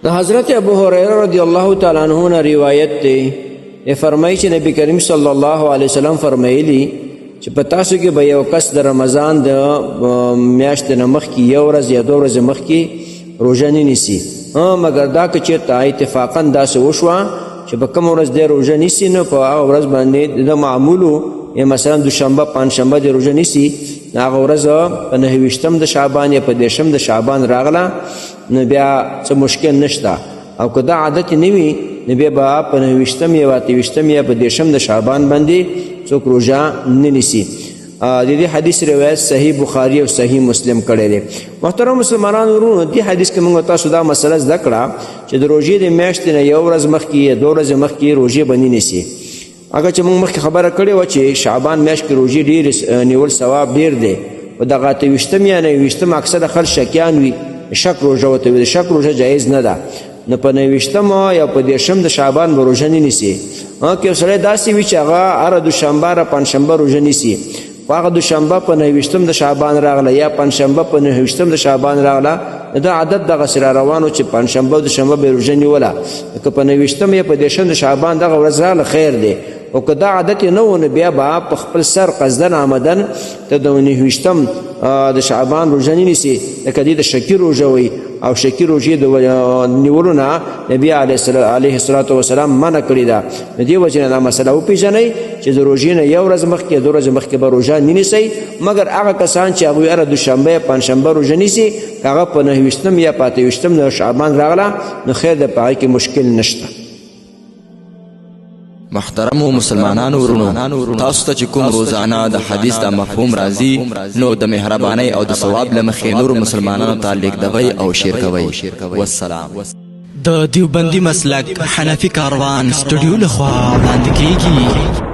حضرت ابو هريره رضی الله تعالی عنہ نے روایت ته فرمایي چې نبی کریم صلی الله علیه وسلم فرمایلی چې په تاسو کې به یو کس د رمضان د میاشتې نه مخکې یو ورځ یا دوه ورځې مخکې روژه نه نیسي مګر دا که چېرته اتفاقا داسې وشوه چې په کومه ورځ دی روژه نیسي نو په هغه ورځ باندې د معمولو یا مثلا دوشنبه پنجشنبه د روژه نیسي هغه ورځ په 29 د شعبان یا په 10 د شعبان راغله نو بیا څه مشکل نشته او که دا عادت نه وي نو بیا به په 29 یا 28 یا په 10 د شعبان باندې څوک روژه نه نیسي. د دې حدیث روایت صحیح بخاری او صحیح مسلم کړی دی. محترم مسلمانانو ورونو، دې حدیث کې موږ تاسو دا مسله زده کړه چې د روژې د میاشتې نه یو ورځ مخکې یا دوه ورځې مخکې روژې به نه نیسي. هغه چې موږ مخکې خبره کړې وه چې شعبان میاشت کې روژې ډېر نیول ثواب ډېر دی، په دغه 28 یا 29 اکثره خلک شکیان وي، شک روژه ورته وي، د شک روژه جایز نه ده. نو په 29 یا په 10 د شعبان به روژه نه نیسي. که یو سړی داسې وي چې هغه هره دوشنبه هره پنجشنبه روژه نیسي، خو هغه دوشنبه په 29 د شعبان راغله یا پنجشنبه په 29 د شعبان راغله، دا عادت دغسې را روان و چې پنجشنبه او دوشنبه به یې روژه نیوله. که په 29 یا په 10 د شعبان دغه ورځ راغله خیر دی، او که دا عادت یې نه و نو بیا به په خپل سر قصدن عمدن ته د 29 د شعبان روژه نه نیسي، لکه دې د شکي روژه وایي، او شکي روژې د نیولو نه نبي علیه الصلاة وسلام منع کړې ده. د دې وجې نه دا مسله وپېژنئ چې د روژې نه یو ورځ مخکې یا دوه ورځې مخکې به روژه نه نیسئ، مګر هغه کسان چې هغوی هره دوشنبه یا پنجشنبه روژه نیسي، که هغه په 29 یا په 28 د شعبان راغله نو خیر د په هغې کې مشکل نشته. محترمو مسلمانانو ورونو، تاسو ته چې کوم روزانه د حدیث د مفهوم راځي نو د مهربانۍ او د ثواب له مخې نورو مسلمانانو ته لیږدوئ او شیر کوئ. والسلام. د دیوبندي مسلک حنفي کاروان سټوډیو لخوا وړاندې کیږي.